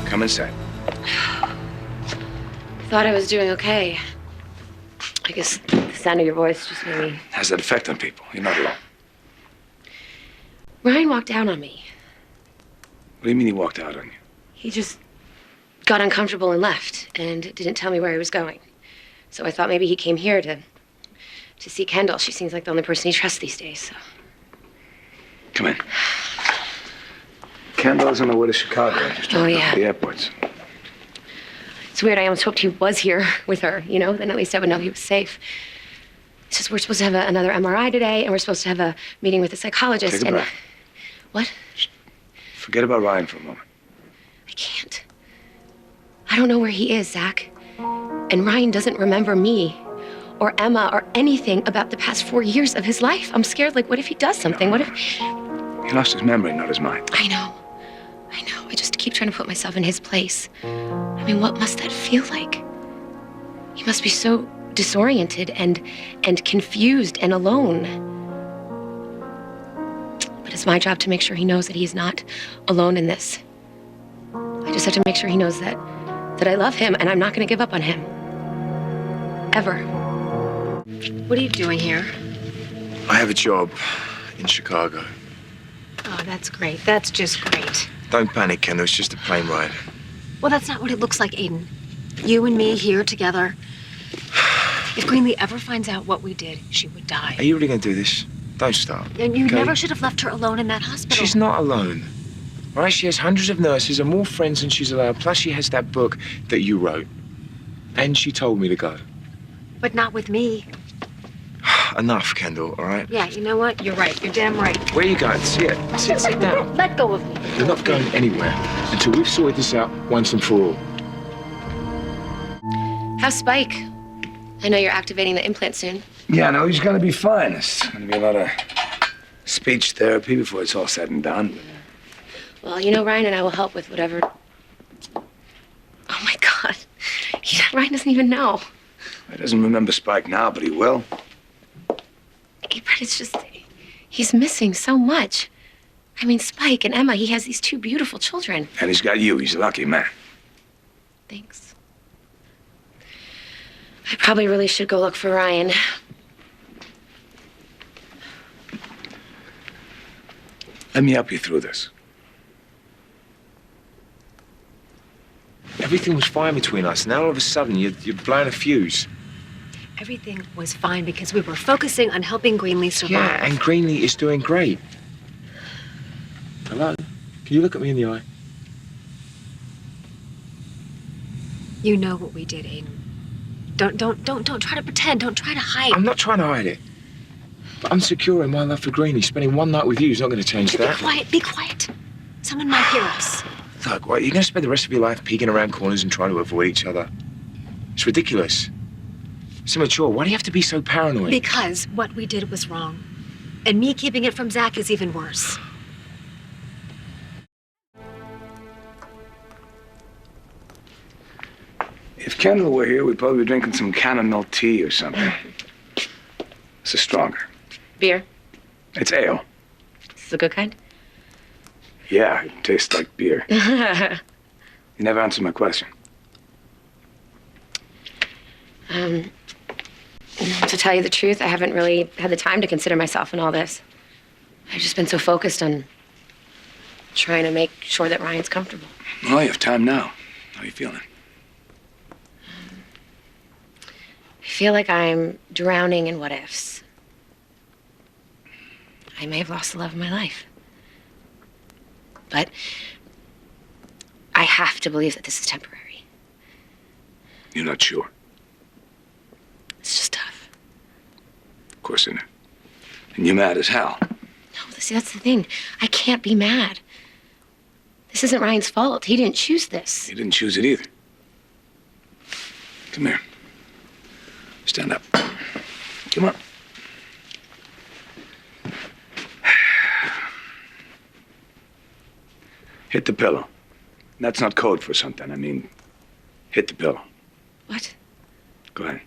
Come inside. Thought I was doing okay. I guess the sound of your voice just made me... Has that effect on people? You're not alone. Ryan walked out on me. What do you mean he walked out on you? He just got uncomfortable and left and didn't tell me where he was going. So I thought maybe he came here to see Kendall. She seems like the only person he trusts these days, so... Come in. Kendall's on the way to Chicago. Oh, yeah. The airports. It's weird. I almost hoped he was here with her, you know? Then at least I would know he was safe. It's just we're supposed to have another MRI today, and we're supposed to have a meeting with a psychologist. Take a breath. What? Forget about Ryan for a moment. I can't. I don't know where he is, Zach. And Ryan doesn't remember me or Emma or anything about the past 4 years of his life. I'm scared, like, what if he does something? What if... He lost his memory, not his mind. I know. I just keep trying to put myself in his place. I mean, what must that feel like? He must be so disoriented and confused and alone. But it's my job to make sure he knows that he's not alone in this. I just have to make sure he knows that I love him and I'm not going to give up on him. Ever. What are you doing here? I have a job in Chicago. Oh, that's great. That's just great. Don't panic, Kendall. It's just a plane ride. Well, that's not what it looks like, Aiden. You and me here together. If Greenlee ever finds out what we did, she would die. Are you really going to do this? Don't start. And you okay? never should have left her alone in that hospital. She's not alone. Right? She has hundreds of nurses and more friends than she's allowed. Plus, she has that book that you wrote. And she told me to go. But not with me. Enough, Kendall, all right? Yeah, you know what? You're right. You're damn right. Where are you going? Sit down. Let go of me. You're not going anywhere until we've sorted this out once and for all. How's Spike? I know you're activating the implant soon. Yeah, no, he's gonna be fine. There's gonna be a lot of speech therapy before it's all said and done. Well, you know, Ryan and I will help with whatever... Oh, my God. Ryan doesn't even know. He doesn't remember Spike now, but he will. But it's just... He's missing so much. I mean, Spike and Emma, he has these 2 beautiful children. And he's got you. He's a lucky man. Thanks. I probably really should go look for Ryan. Let me help you through this. Everything was fine between us. Now all of a sudden you're blowing a fuse. Everything was fine because we were focusing on helping Greenlee survive. Yeah, and Greenlee is doing great. Hello? Can you look at me in the eye? You know what we did, Aiden. Don't try to pretend. Don't try to hide. I'm not trying to hide it. But I'm secure in my love for Greenlee. Spending one night with you is not going to change that. Be quiet. Be quiet. Someone might hear us. Look, what, you're going to spend the rest of your life peeking around corners and trying to avoid each other? It's ridiculous. It's immature. Why do you have to be so paranoid? Because what we did was wrong. And me keeping it from Zach is even worse. If Kendall were here, we'd probably be drinking some chamomile tea or something. This is stronger. Beer? It's ale. This is a good kind? Yeah, it tastes like beer. You never answered my question. To tell you the truth, I haven't really had the time to consider myself in all this. I've just been so focused on trying to make sure that Ryan's comfortable. Well, you have time now. How are you feeling? I feel like I'm drowning in what-ifs. I may have lost the love of my life. But I have to believe that this is temporary. You're not sure? It's just tough. Of course isn't it? And you're mad as hell. No, see, that's the thing. I can't be mad. This isn't Ryan's fault. He didn't choose this. You didn't choose it either. Come here. Stand up. Come on. Hit the pillow. That's not code for something. I mean, hit the pillow. What? Go ahead.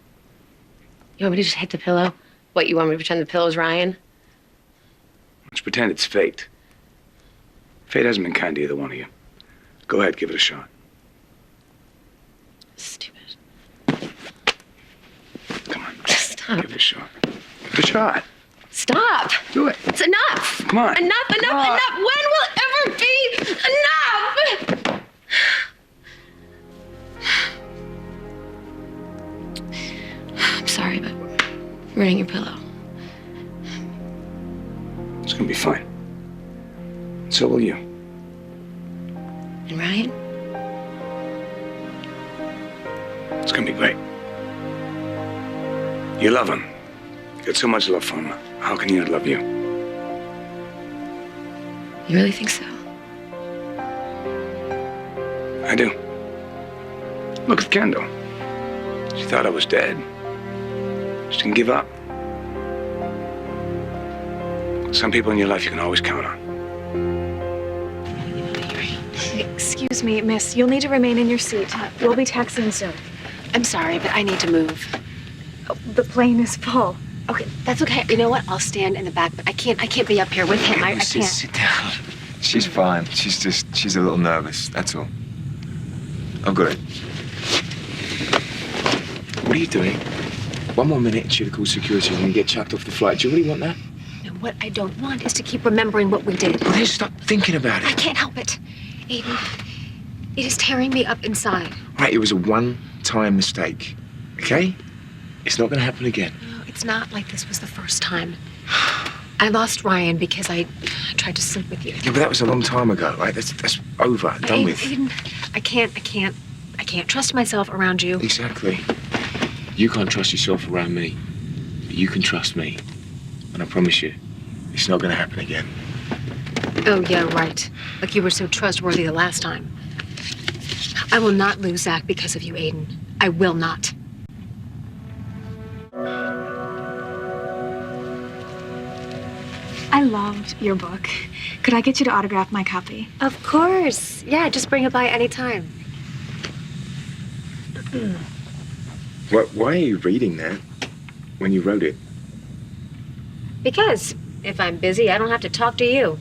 You want me to just hit the pillow? What, you want me to pretend the pillow's Ryan? Let's pretend it's fate. Fate hasn't been kind to either one of you. Go ahead, give it a shot. a shot. Give it a shot. Stop. Do it. It's enough. Come on. Enough. Come on. Enough. When will it ever be enough? I'm sorry, but I'm ruining your pillow. It's gonna be fine. So will you. And Ryan? It's gonna be great. You love him. You got so much love for him. How can he not love you? You really think so? I do. Look at Kendall. She thought I was dead. She didn't give up. Some people in your life you can always count on. Excuse me, miss. You'll need to remain in your seat. We'll be taxiing soon. I'm sorry, but I need to move. The plane is full. Okay, that's okay. You know what? I'll stand in the back, but I can't be up here with him. I can't. Sit down. She's fine. She's a little nervous, that's all. I've got it. What are you doing? One more minute and she'll call security and we get chucked off the flight. Do you really want that? No, what I don't want is to keep remembering what we did. Well, then stop thinking about I it. can't help it. Aiden, it is tearing me up inside. Right, it was a one-time mistake, okay? It's not going to happen again. No, it's not like this was the first time. I lost Ryan because I tried to sleep with you. Yeah, but that was a long time ago, right? That's over, done with. Aiden, I can't trust myself around you. Exactly. You can't trust yourself around me, but you can trust me. And I promise you, it's not going to happen again. Oh, yeah, right. Like you were so trustworthy the last time. I will not lose Zach because of you, Aiden. I will not. I loved your book. Could I get you to autograph my copy? Of course. Yeah, just bring it by anytime. Why are you reading that when you wrote it? Because if I'm busy, I don't have to talk to you.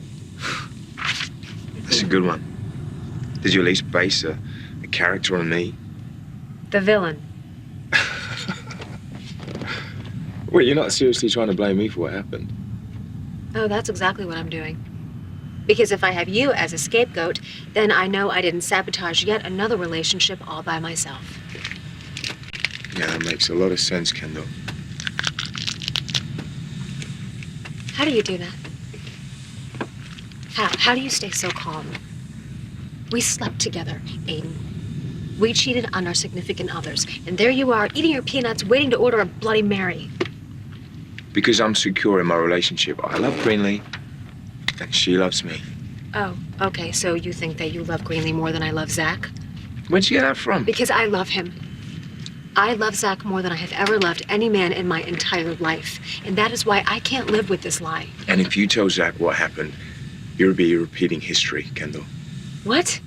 That's a good one. Did you at least base a character on me? The villain. Wait, you're not seriously trying to blame me for what happened? Oh, that's exactly what I'm doing. Because if I have you as a scapegoat, then I know I didn't sabotage yet another relationship all by myself. Yeah, that makes a lot of sense, Kendall. How do you do that? How do you stay so calm? We slept together, Aiden. We cheated on our significant others. And there you are, eating your peanuts, waiting to order a Bloody Mary. Because I'm secure in my relationship. I love Greenlee, and she loves me. Oh, okay, so you think that you love Greenlee more than I love Zach? Where'd you get that from? Because I love him. I love Zach more than I have ever loved any man in my entire life. And that is why I can't live with this lie. And if you tell Zach what happened, you'll be repeating history, Kendall. What?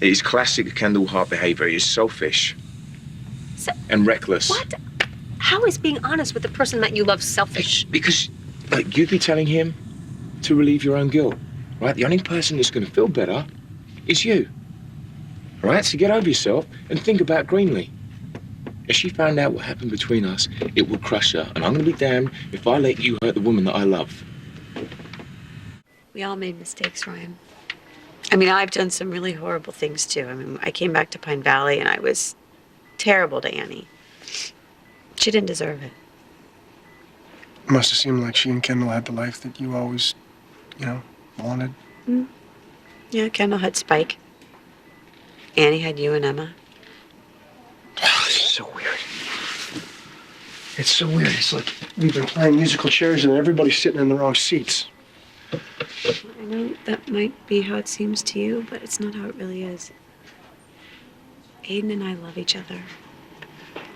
It is classic Kendall Hart behavior. He is selfish and reckless. What? How is being honest with the person that you love selfish? Because, like, you'd be telling him to relieve your own guilt, right? The only person that's going to feel better is you, right? So get over yourself and think about Greenlee. If she found out what happened between us, it will crush her. And I'm going to be damned if I let you hurt the woman that I love. We all made mistakes, Ryan. I mean, I've done some really horrible things, too. I mean, I came back to Pine Valley, and I was terrible to Annie. She didn't deserve it. It must have seemed like she and Kendall had the life that you always, wanted. Yeah, Kendall had Spike. Annie had you and Emma. Oh, this is so weird. It's so weird. It's like we've been playing musical chairs and everybody's sitting in the wrong seats. I know that might be how it seems to you, but it's not how it really is. Aiden and I love each other.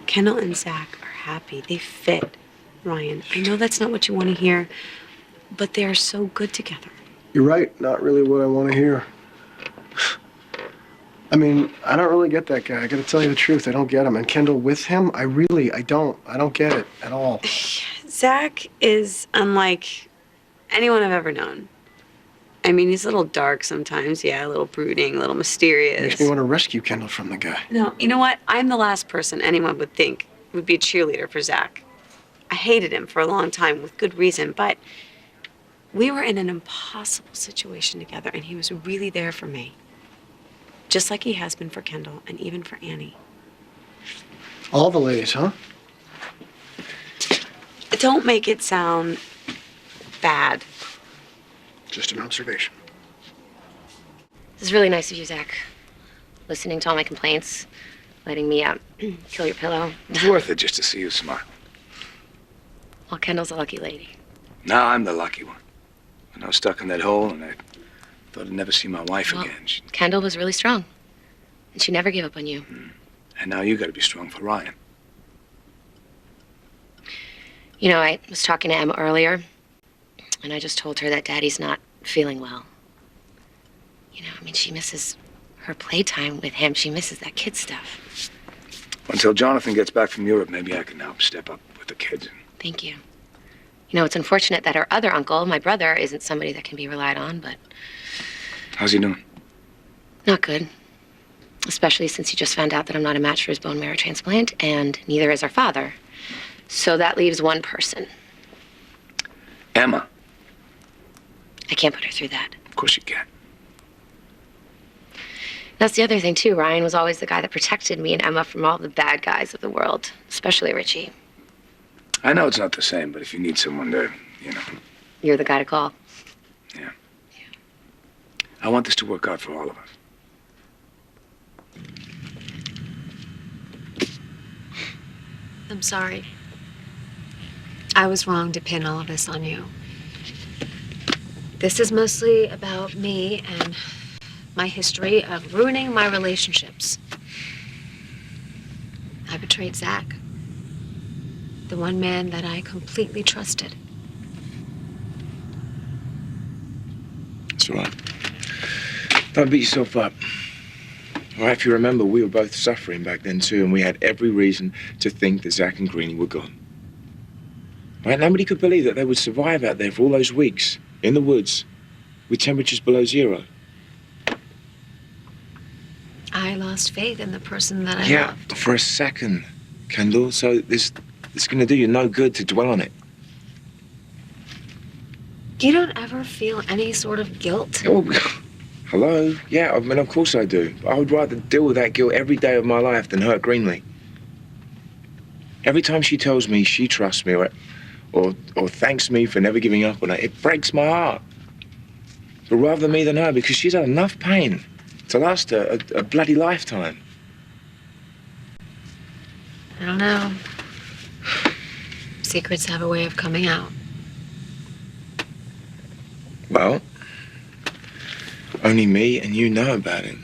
Kendall and Zach are happy. They fit, Ryan. I know that's not what you want to hear, but they are so good together. You're right. Not really what I want to hear. I mean, I don't really get that guy. I got to tell you the truth. I don't get him. And Kendall with him, I don't get it at all. Zach is unlike anyone I've ever known. I mean, he's a little dark sometimes, yeah, a little brooding, a little mysterious. Makes me want to rescue Kendall from the guy. No, you know what? I'm the last person anyone would think would be a cheerleader for Zach. I hated him for a long time with good reason, but we were in an impossible situation together, and he was really there for me. Just like he has been for Kendall and even for Annie. All the ladies, huh? Don't make it sound bad. Just an observation. This is really nice of you, Zach. Listening to all my complaints, letting me kill your pillow. It's worth it just to see you smile. Well, Kendall's a lucky lady. Now I'm the lucky one. When I was stuck in that hole and I thought I'd never see my wife Well, again. Kendall was really strong, and she never gave up on you. And now you got to be strong for Ryan. You know, I was talking to Emma earlier, and I just told her that Daddy's not feeling well. You know, I mean, she misses her playtime with him. She misses that kid stuff. Until Jonathan gets back from Europe, maybe I can help step up with the kids. Thank you. You know, it's unfortunate that her other uncle, my brother, isn't somebody that can be relied on, but How's he doing? not good. Especially since he just found out that I'm not a match for his bone marrow transplant, and neither is our father. So that leaves one person. Emma. I can't put her through that. Of course you can. That's the other thing, too. Ryan was always the guy that protected me and Emma from all the bad guys of the world, especially Richie. I know it's not the same, but if you need someone to, You're the guy to call. Yeah. I want this to work out for all of us. I'm sorry. I was wrong to pin all of this on you. This is mostly about me and my history of ruining my relationships. I betrayed Zach, the one man that I completely trusted. It's all right. Don't beat yourself up. All right, if you remember, we were both suffering back then too, and we had every reason to think that Zach and Greenlee were gone. Right? Nobody could believe that they would survive out there for all those weeks in the woods with temperatures below zero. I lost faith in the person that I loved. For a second, Kendall. So it's going to do you no good to dwell on it. You don't ever feel any sort of guilt? Oh, hello? Yeah, I mean, of course I do. I would rather deal with that guilt every day of my life than hurt Greenlee. Every time she tells me she trusts me or thanks me for never giving up on her, it breaks my heart. But rather me than her, because she's had enough pain to last a bloody lifetime. I don't know. Secrets have a way of coming out. Well, only me and you know about it.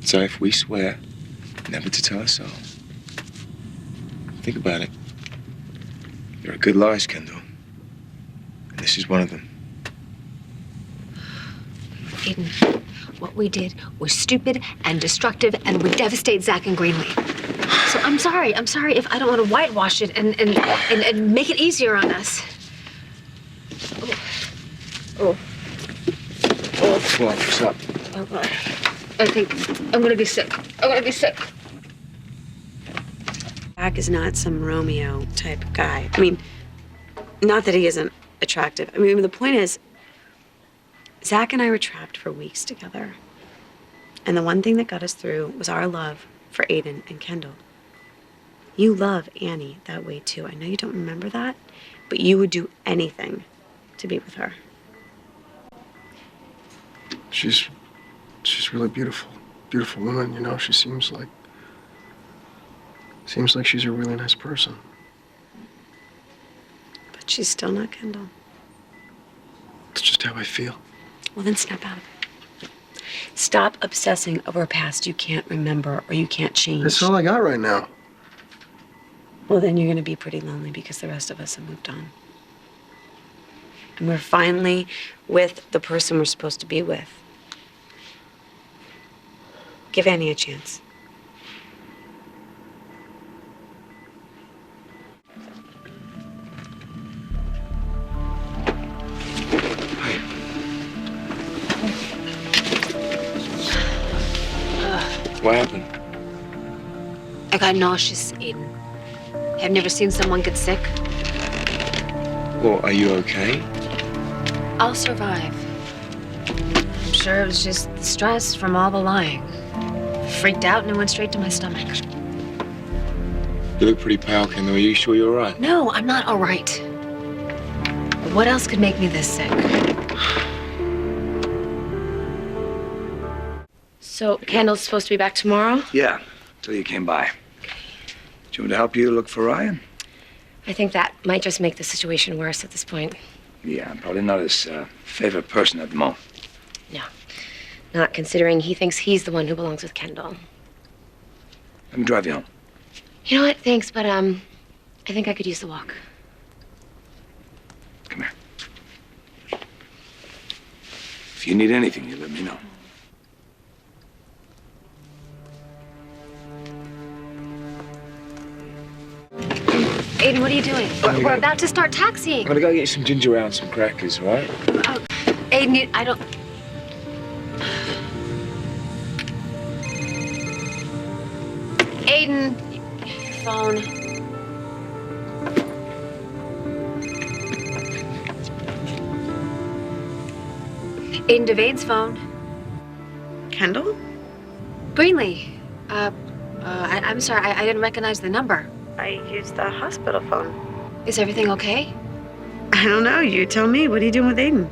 So if we swear never to tell a soul, think about it. There are good lies, Kendall. And this is one of them. Aiden, what we did was stupid and destructive and would devastate Zach and Greenlee. So I'm sorry if I don't want to whitewash it and make it easier on us. Oh. What? What's up? Oh, God. I think I'm gonna be sick. Zach is not some Romeo type guy. I mean, not that he isn't attractive. I mean, the point is, Zach and I were trapped for weeks together. And the one thing that got us through was our love for Aiden and Kendall. You love Annie that way too. I know you don't remember that, but you would do anything to be with her. She's really beautiful. Beautiful woman, you know. She seems like she's a really nice person. But she's still not Kendall. It's just how I feel. Well, then snap out of it. Stop obsessing over a past you can't remember or you can't change. That's all I got right now. Well, then you're going to be pretty lonely because the rest of us have moved on. And we're finally with the person we're supposed to be with. Give Annie a chance. What happened? I got nauseous, Aiden. I've never seen someone get sick. Well, are you okay? I'll survive. I'm sure it was just the stress from all the lying. Freaked out and it went straight to my stomach. You look pretty pale, Kendall. Are you sure you're all right? No, I'm not all right. What else could make me this sick? So, Kendall's supposed to be back tomorrow? Yeah, till you came by. Do you want me to help you look for Ryan? I think that might just make the situation worse at this point. Yeah, I'm probably not his favorite person at the moment. No. Not considering he thinks he's the one who belongs with Kendall. Let me drive you home. You know what? Thanks, but I think I could use the walk. Come here. If you need anything, you let me know. Aiden, what are you doing? We're about to start taxiing. I'm gonna go get some ginger ale and some crackers, all right? Aiden, I don't... Aiden, your phone. Aiden Devade's phone. Kendall? Greenlee. I'm sorry, I didn't recognize the number. I used the hospital phone. Is everything okay? I don't know. You tell me. What are you doing with Aiden?